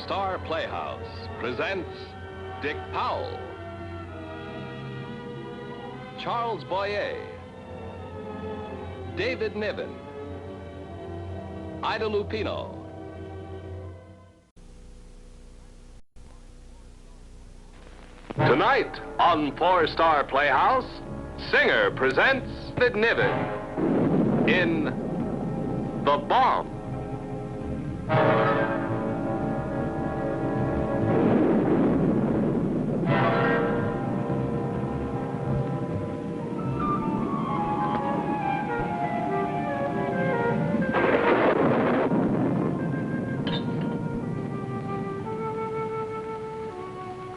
Star Playhouse presents Dick Powell, Charles Boyer, David Niven, Ida Lupino. Tonight on Star Playhouse, Singer presents David Niven in The Bomb.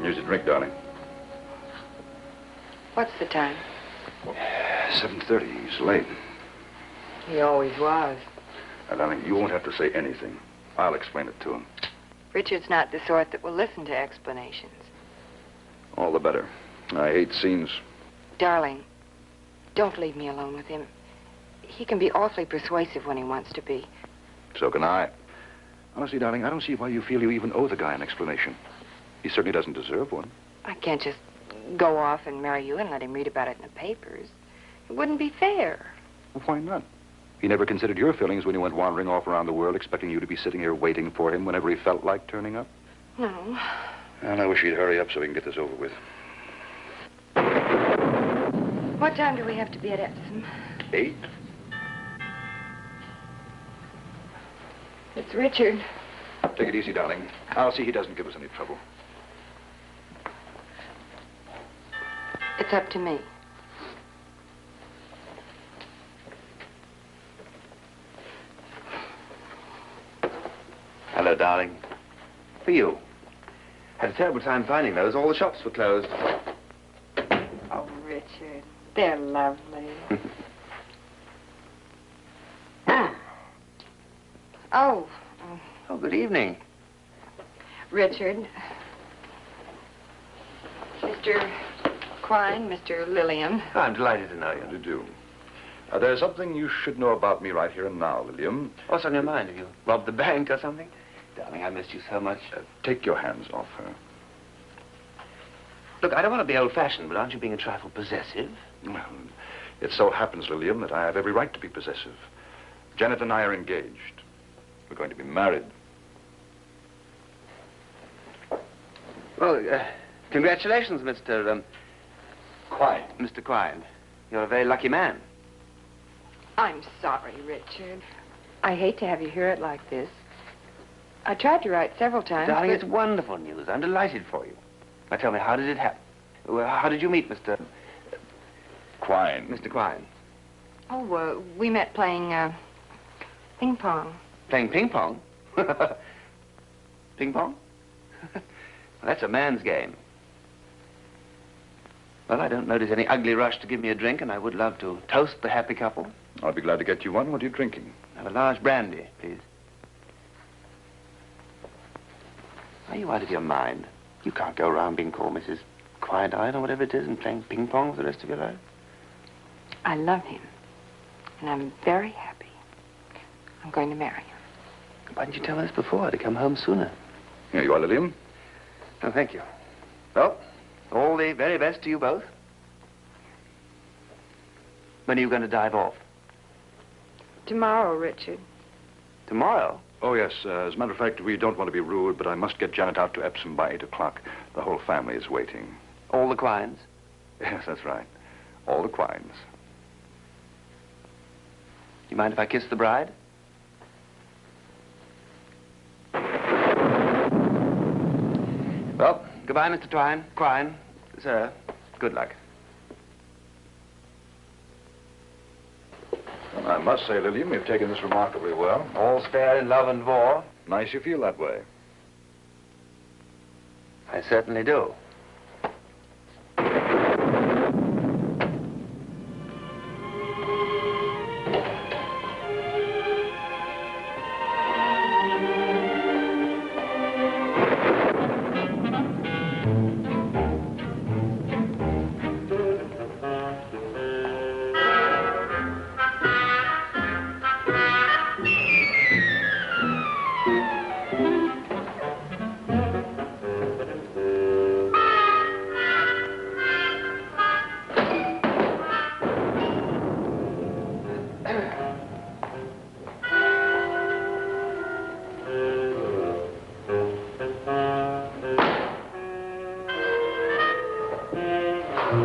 Here's your drink, darling. What's the time? 7:30. He's late. He always was. Now, darling, you won't have to say anything. I'll explain it to him. Richard's not the sort that will listen to explanations. All the better. I hate scenes. Darling, don't leave me alone with him. He can be awfully persuasive when he wants to be. So can I. Honestly, darling, I don't see why you feel you even owe the guy an explanation. He certainly doesn't deserve one. I can't just go off and marry you and let him read about it in the papers. It wouldn't be fair. Well, why not? He never considered your feelings when he went wandering off around the world, expecting you to be sitting here waiting for him whenever he felt like turning up. No. And I wish he'd hurry up so we can get this over with. What time do we have to be at Epsom? 8. It's Richard. Take it easy, darling. I'll see he doesn't give us any trouble. It's up to me. Hello, darling. For you. Had a terrible time finding those. All the shops were closed. Oh, Richard, they're lovely. Oh. Oh, good evening. Richard. Mr. Quine, Mr. Lillian. Oh, I'm delighted to know you. How do you do? There's something you should know about me right here and now, Lillian. What's on your mind? Have you robbed the bank or something? Darling, I missed you so much. Take your hands off her. Look, I don't want to be old-fashioned, but aren't you being a trifle possessive? Well, it so happens, Lillian, that I have every right to be possessive. Janet and I are engaged. We're going to be married. Well, congratulations, Mr. Quine. Mr. Quine. You're a very lucky man. I'm sorry, Richard. I hate to have you hear it like this. I tried to write several times, Darling, but... it's wonderful news. I'm delighted for you. Now, tell me, how did it happen? Well, how did you meet Mr. Quine. Mr. Quine? Oh, we met playing, ping pong. Playing ping pong? Ping pong? Well, that's a man's game. Well, I don't notice any ugly rush to give me a drink, and I would love to toast the happy couple. I'll be glad to get you one. What are you drinking? Have a large brandy, please. Are you out of your mind? You can't go around being called Mrs. Quiet-Eyed or whatever it is and playing ping pong for the rest of your life. I love him, and I'm very happy. I'm going to marry him. Why didn't you tell me this before? I'd have come home sooner. Here you are, Lillian. Oh, thank you. Well, all the very best to you both. When are you going to dive off? Tomorrow, Richard. Tomorrow? Oh, yes. As a matter of fact, we don't want to be rude, but I must get Janet out to Epsom by 8 o'clock. The whole family is waiting. All the Quines? Yes, that's right. All the Quines. You mind if I kiss the bride? Well, goodbye, Mr. Quine. Sir, good luck. Well, I must say, Lillian, you've taken this remarkably well. All's fair in love and war. Nice you feel that way. I certainly do. No,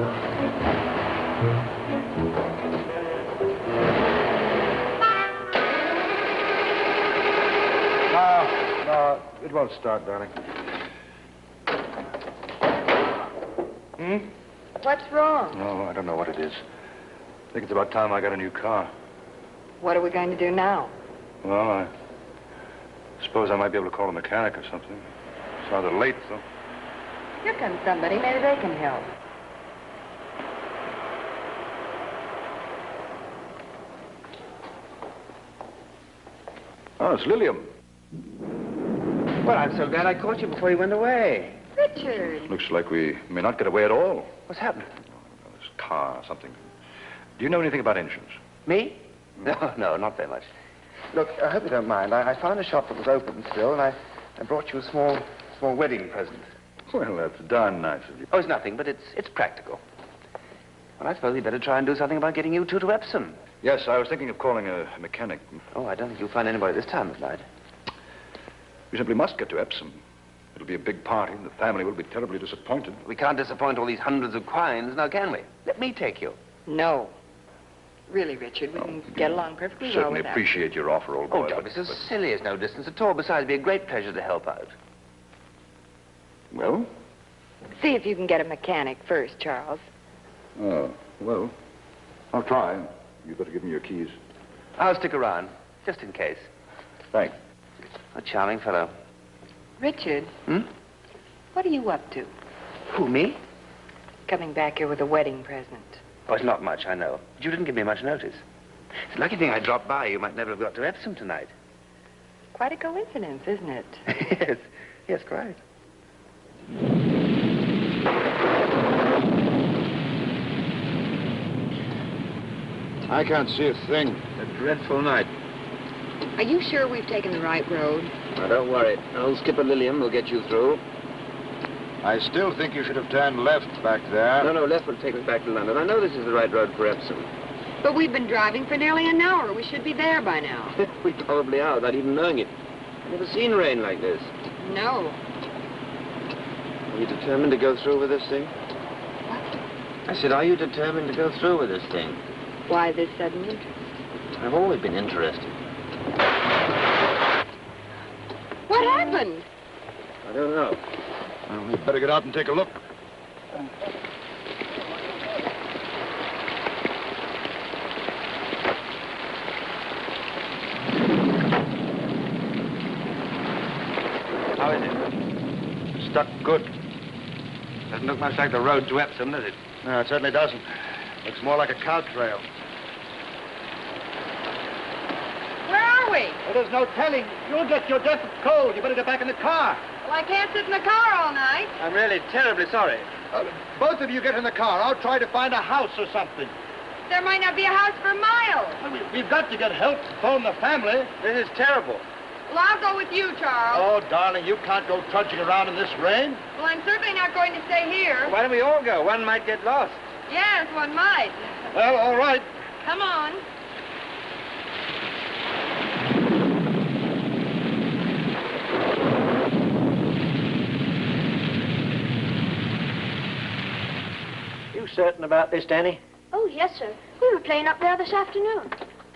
it won't start, darling. What's wrong? No, I don't know what it is. I think it's about time I got a new car. What are we going to do now? Well, I suppose I might be able to call a mechanic or something. It's rather late, though. Here comes somebody. Maybe they can help. Oh, it's Lilium. Well, I'm so glad I caught you before you went away. Richard. Looks like we may not get away at all. What's happened? This car or something. Do you know anything about engines? Me? No, not very much. Look, I hope you don't mind. I found a shop that was open still, and I brought you a small wedding present. Well, that's darn nice of you. Oh, it's nothing, but it's practical. Well, I suppose we'd better try and do something about getting you two to Epsom. Yes, I was thinking of calling a mechanic. Oh, I don't think you'll find anybody this time of night. We simply must get to Epsom. It'll be a big party, and the family will be terribly disappointed. We can't disappoint all these hundreds of quines, now can we? Let me take you. No. Really, Richard, we can get along perfectly well Certainly without appreciate your offer, old boy. Oh, don't be so silly. It's no distance at all. Besides, it'd be a great pleasure to help out. Well? See if you can get a mechanic first, Charles. Oh, well, I'll try. You'd better give me your keys. I'll stick around, just in case. Thanks. A charming fellow. Richard. What are you up to? Who, me? Coming back here with a wedding present. Oh, it's not much, I know. But you didn't give me much notice. It's a lucky thing I dropped by. You might never have got to Epsom tonight. Quite a coincidence, isn't it? Yes, quite. I can't see a thing. A dreadful night. Are you sure we've taken the right road? Now, don't worry. Old Skipper Lilium will get you through. I still think you should have turned left back there. No, left will take us back to London. I know this is the right road for Epsom. But we've been driving for nearly an hour. We should be there by now. We probably are, without even knowing it. I've never seen rain like this. No. Are you determined to go through with this thing? What? I said, are you determined to go through with this thing? Why this sudden interest? I've always been interested. What happened? I don't know. Well, we'd better get out and take a look. How is it? Stuck good. Doesn't look much like the road to Epsom, does it? No, it certainly doesn't. Looks more like a cow trail. Where are we? Well, there's no telling. You'll get your death of cold. You better get back in the car. Well, I can't sit in the car all night. I'm really terribly sorry. Both of you get in the car. I'll try to find a house or something. There might not be a house for miles. Well, we've got to get help to phone the family. This is terrible. Well, I'll go with you, Charles. Oh, darling, you can't go trudging around in this rain. Well, I'm certainly not going to stay here. Why don't we all go? One might get lost. Yes, one might. Well, all right. Come on. You certain about this, Danny? Oh, yes, sir. We were playing up there this afternoon.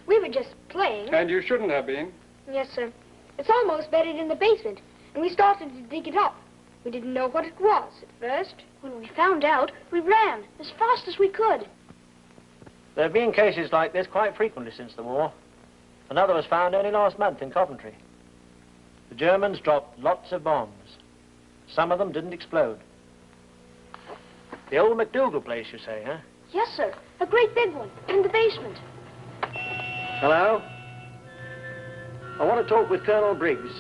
We were just playing. And you shouldn't have been. Yes, sir. It's almost buried in the basement, and we started to dig it up. We didn't know what it was at first. When we found out, we ran as fast as we could. There have been cases like this quite frequently since the war. Another was found only last month in Coventry. The Germans dropped lots of bombs. Some of them didn't explode. The old McDougal place, you say, huh? Yes, sir. A great big one in the basement. Hello? I want to talk with Colonel Briggs.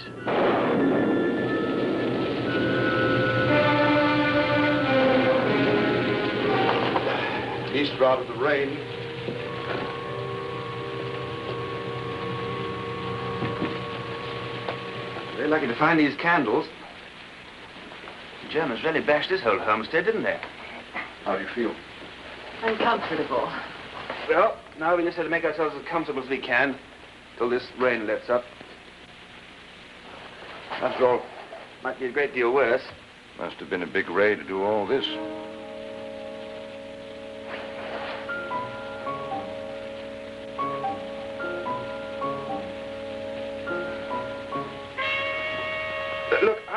East route of the rain. Very lucky to find these candles. The Germans really bashed this whole homestead, didn't they? How do you feel? Uncomfortable. Well, now we just have to make ourselves as comfortable as we can till this rain lets up. After all, it might be a great deal worse. Must have been a big raid to do all this.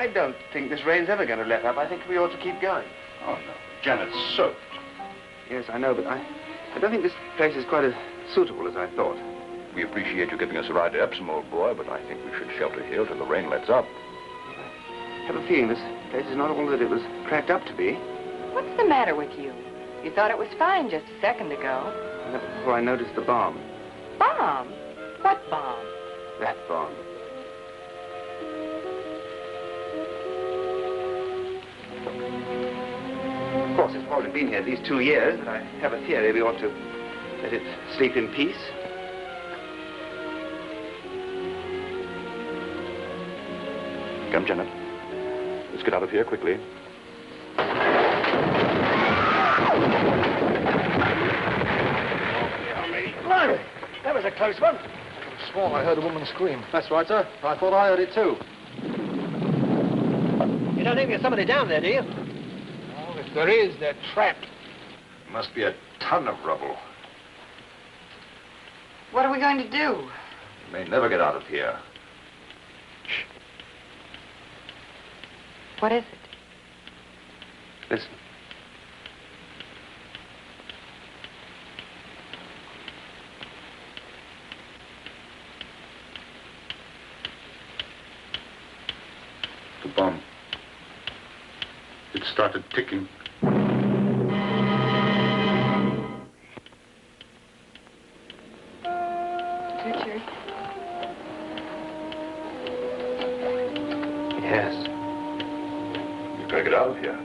I don't think this rain's ever going to let up. I think we ought to keep going. Oh, no. Janet's soaked. Yes, I know, but I don't think this place is quite as suitable as I thought. We appreciate you giving us a ride to Epsom, old boy, but I think we should shelter here till the rain lets up. I have a feeling this place is not all that it was cracked up to be. What's the matter with you? You thought it was fine just a second ago. That was before I noticed the bomb. Bomb? What bomb? That bomb. Of course, it's probably been here these 2 years, but I have a theory we ought to let it sleep in peace. Come, Janet. Let's get out of here quickly. Blimey, that was a close one. I swore I heard a woman scream. That's right, sir. I thought I heard it too. You don't think there's somebody down there, do you? Well, if there is, they're trapped. Must be a ton of rubble. What are we going to do? We may never get out of here. Shh. What is it? Listen. The bomb. It started ticking. Richard? Yes. We've got to get out of here.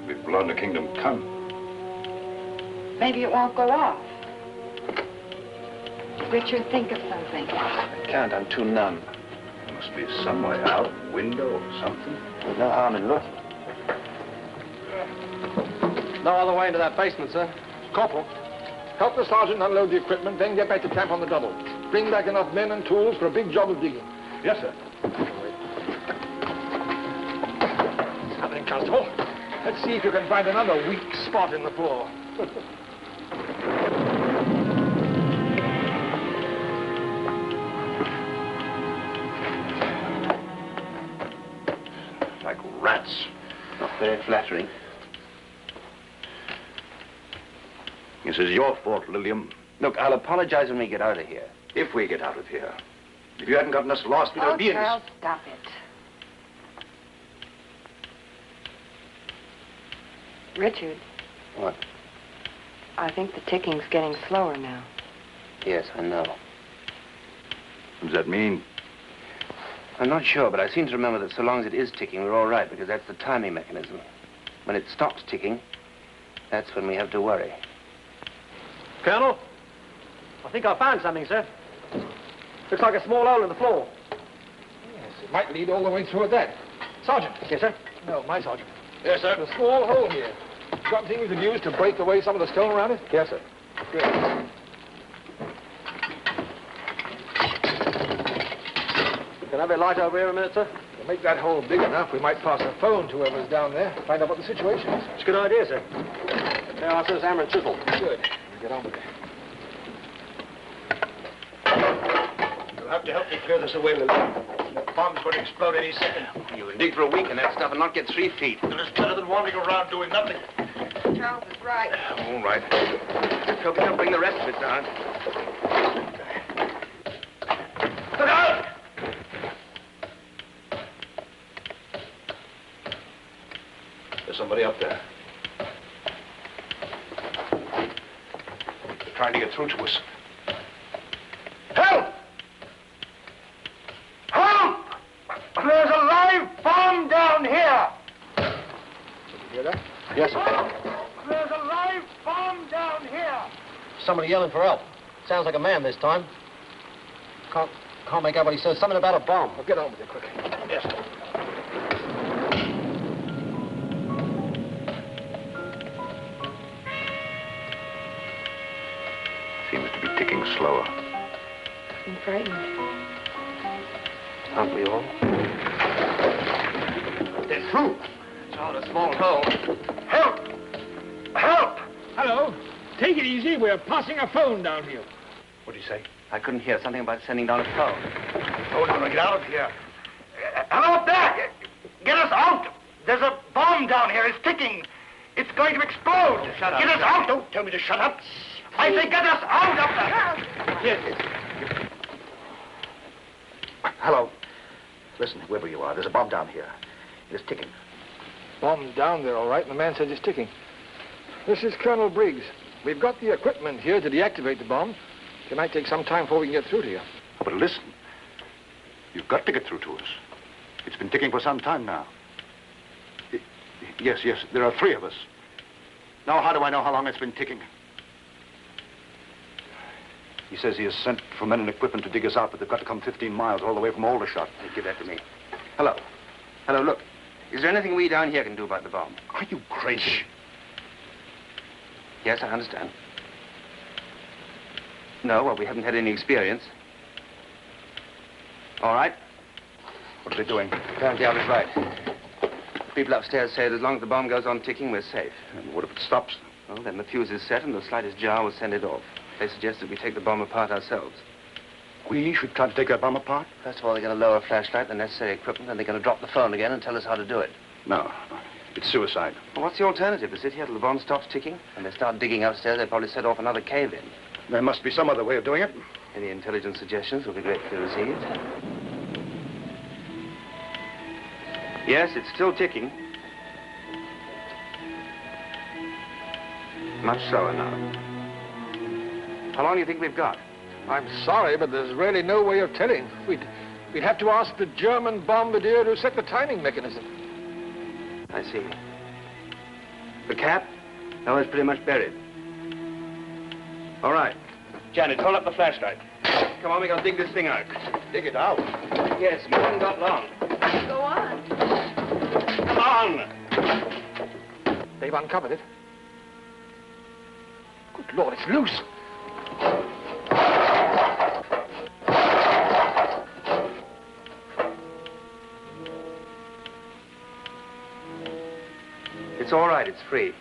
We've blown the kingdom come. Maybe it won't go off. Richard, think of something. I can't. I'm too numb. There must be some way out, a window or something. There's no harm in looking. No other way into that basement, sir. Corporal, help the sergeant unload the equipment, then get back to camp on the double. Bring back enough men and tools for a big job of digging. Yes, sir. Something, Constable. Let's see if you can find another weak spot in the floor. Like rats. Not very flattering. This is your fault, Lillian. Look, I'll apologize when we get out of here. If we get out of here. If you hadn't gotten us lost, we'd be in this. Charles, stop it. Richard. What? I think the ticking's getting slower now. Yes, I know. What does that mean? I'm not sure, but I seem to remember that so long as it is ticking, we're all right, because that's the timing mechanism. When it stops ticking, that's when we have to worry. Colonel, I think I found something, sir. Looks like a small hole in the floor. Yes, it might lead all the way through at that. Sergeant. Yes, sir? No, my sergeant. Yes, sir. There's a small hole here. Got anything we could use to break away some of the stone around it? Yes, sir. Good. Can I have a light over here a minute, sir? To make that hole big enough, we might pass a phone to whoever's down there, find out what the situation is. It's a good idea, sir. There are, sir, hammer and chisel. Good. Get on with it. You'll have to help me clear this away, Lily. The bomb's going to explode any second. You can dig for a week in that stuff and not get 3 feet. Well, it's better than wandering around doing nothing. Charles is right. All right. Let's hope we don't bring the rest of it down. Look out! There's somebody up there. They're trying to get through to us. Help! Help! There's a live bomb down here! Did you hear that? Yes, sir. There's a live bomb down here! Somebody yelling for help. Sounds like a man this time. Can't make out what he says. Something about a bomb. Well, get on with it quick. Yes, sir. Seems to be ticking slower. I'm frightened. Aren't we all? They're through. It's all a small hole. Help! Help! Hello. Take it easy. We're passing a phone down here. What do you say? I couldn't hear something about sending down a phone. Oh, no, get out of here. Hello, back! Get us out! There's a bomb down here. It's ticking. It's going to explode. Shut up. Get us out! Don't tell me to shut up. I say get us out of there. Yes. Hello. Listen, whoever you are, there's a bomb down here. It is ticking. Bomb down there, all right, and the man says it's ticking. This is Colonel Briggs. We've got the equipment here to deactivate the bomb. It might take some time before we can get through to you. But listen, you've got to get through to us. It's been ticking for some time now. Yes, there are 3 of us. Now, how do I know how long it's been ticking? He says he has sent for men and equipment to dig us out, but they've got to come 15 miles all the way from Aldershot. Hey, give that to me. Hello. Hello, look. Is there anything we down here can do about the bomb? Are you crazy? Yes, I understand. No, well, we haven't had any experience. All right. What are they doing? Apparently I was right. People upstairs say that as long as the bomb goes on ticking, we're safe. And what if it stops? Well, then the fuse is set and the slightest jar will send it off. They suggest that we take the bomb apart ourselves. We should try to take that bomb apart? First of all, they're going to lower a flashlight, the necessary equipment, and they're going to drop the phone again and tell us how to do it. No, it's suicide. Well, what's the alternative? To sit here till the bomb stops ticking? And they start digging upstairs, they'll probably set off another cave-in. There must be some other way of doing it. Any intelligent suggestions will be gratefully received. Yes, it's still ticking. Much slower now. How long do you think we've got? I'm sorry, but there's really no way of telling. We'd have to ask the German bombardier to set the timing mechanism. I see. The cap? No, it's pretty much buried. All right. Janet, hold up the flashlight. Come on, we gotta dig this thing out. Dig it out? Yes, we haven't got long. Go on. Come on! They've uncovered it. Good Lord, it's loose. It's all right, it's free.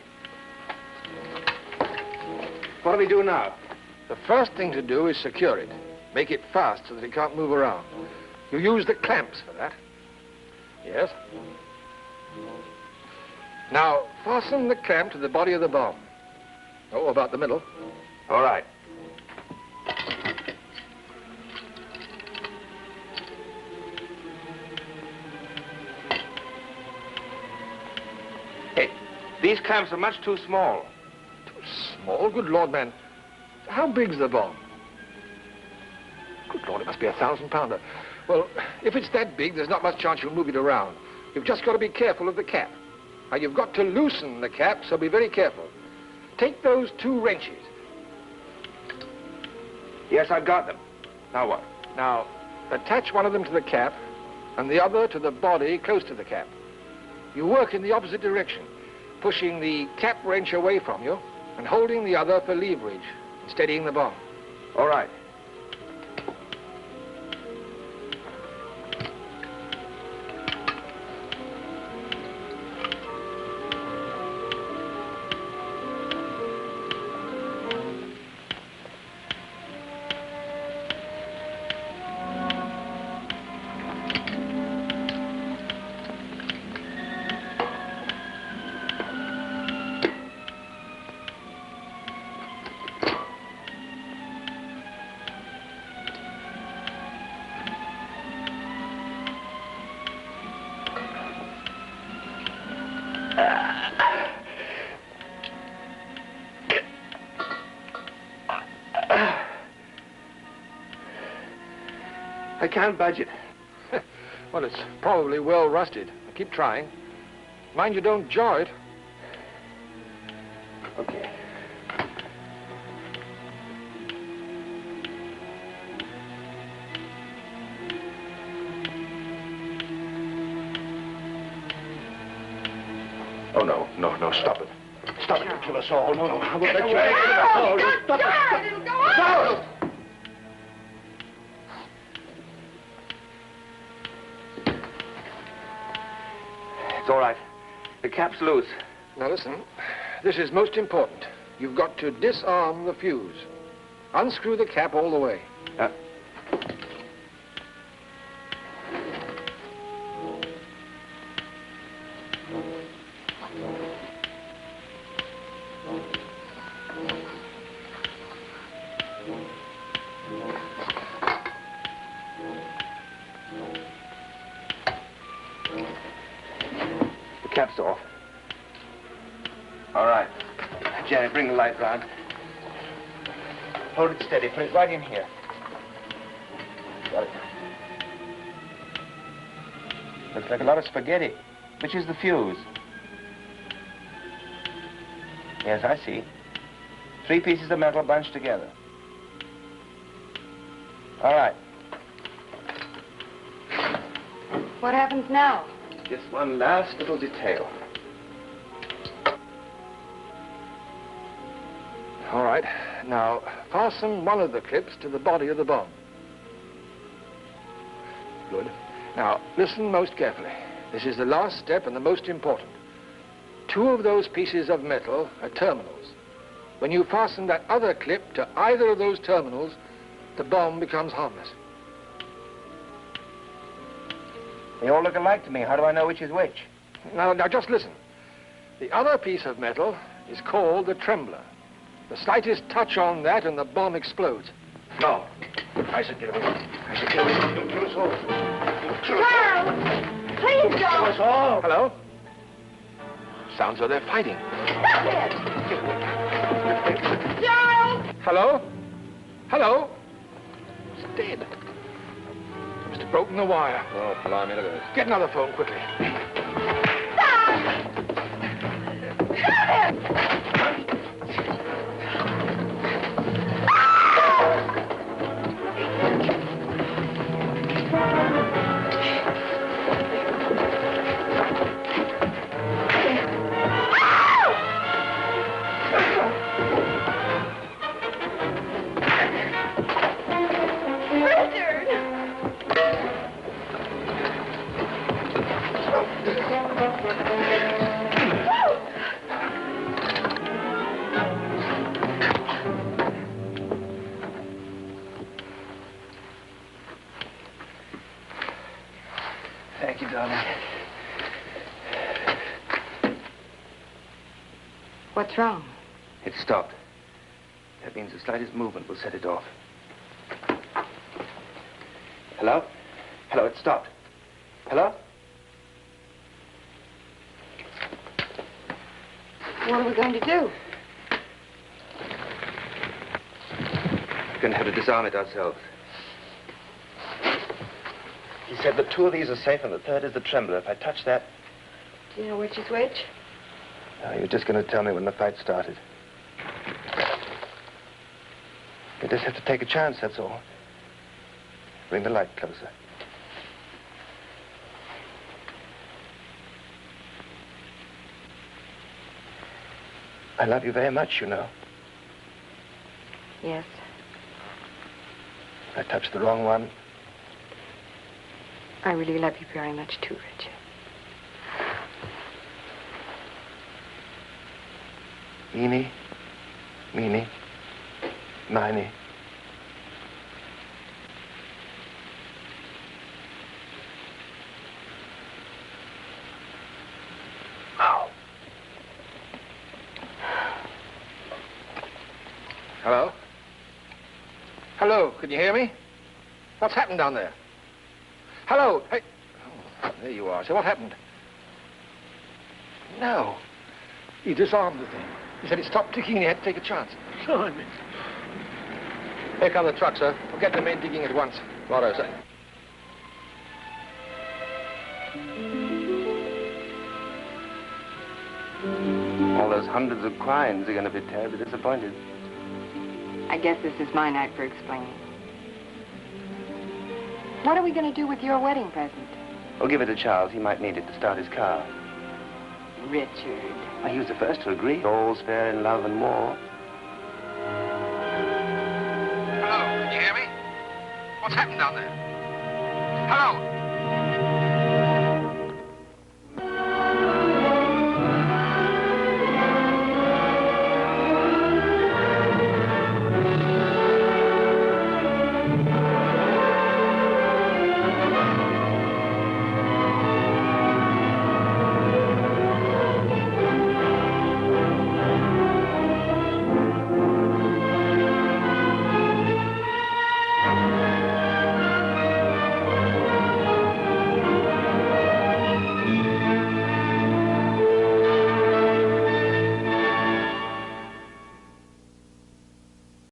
What do we do now? The first thing to do is secure it. Make it fast so that it can't move around. You use the clamps for that. Yes. Now, fasten the clamp to the body of the bomb. Oh, about the middle. All right. Hey, these clamps are much too small. Too small? Good Lord, man. How big's the bomb? Good Lord, it must be a 1,000-pounder. Well, if it's that big, there's not much chance you'll move it around. You've just got to be careful of the cap. Now, you've got to loosen the cap, so be very careful. Take those 2 wrenches. Yes, I've got them. Now what? Now, attach one of them to the cap and the other to the body close to the cap. You work in the opposite direction, pushing the cap wrench away from you and holding the other for leverage, steadying the bomb. All right. I can't budge it. Well, it's probably well rusted. Keep trying. Mind you don't jar it. Okay. Oh, no, stop it. Stop it, you'll kill us all. No, I won't let you. Stop it! It'll go on! Stop it! It's all right. The cap's loose. Now, listen. This is most important. You've got to disarm the fuse. Unscrew the cap all the way. Cap's off. All right. Janet, bring the light round. Hold it steady. Put it right in here. Got it. Looks like a lot of spaghetti. Which is the fuse? Yes, I see. 3 pieces of metal bunched together. All right. What happens now? Just one last little detail. All right. Now, fasten one of the clips to the body of the bomb. Good. Now, listen most carefully. This is the last step and the most important. 2 of those pieces of metal are terminals. When you fasten that other clip to either of those terminals, the bomb becomes harmless. They all look alike to me. How do I know which is which? Now, just listen. The other piece of metal is called the trembler. The slightest touch on that and the bomb explodes. No. I said get away. I said get away. Don't kill us all. Charles! Please Kill us don't! all. Hello? Sounds like they're fighting. Stop it! Charles! Hello? Hello? It's dead. Must have broken the wire. Oh, blimey, look at this. Get another phone quickly. Stop! Stop it! Thank you, darling. What's wrong? It stopped. That means the slightest movement will set it off. Hello? Hello, it stopped. Hello? What are we going to do? We're going to have to disarm it ourselves. He said that 2 of these are safe and the 3rd is the trembler. If I touch that... Do you know which is which? No, you're just going to tell me when the fight started. You just have to take a chance, that's all. Bring the light closer. I love you very much, you know. Yes. I touched the wrong one. I really love you very much, too, Richard. Eeny, meeny, miny. Ow. Hello? Hello, can you hear me? What's happened down there? Hello? Hey. Oh, there you are. So what happened? No. He disarmed the thing. He said it stopped ticking and he had to take a chance. Blimey. Here come the trucks, sir. We'll get the men digging at once. Righto, sir. All those hundreds of crimes are going to be terribly disappointed. I guess this is my night for explaining. What are we going to do with your wedding present? We'll give it to Charles. He might need it to start his car. Richard. Well, he was the first to agree. All's fair in love and war. Hello, can you hear me? What's happened down there? Hello?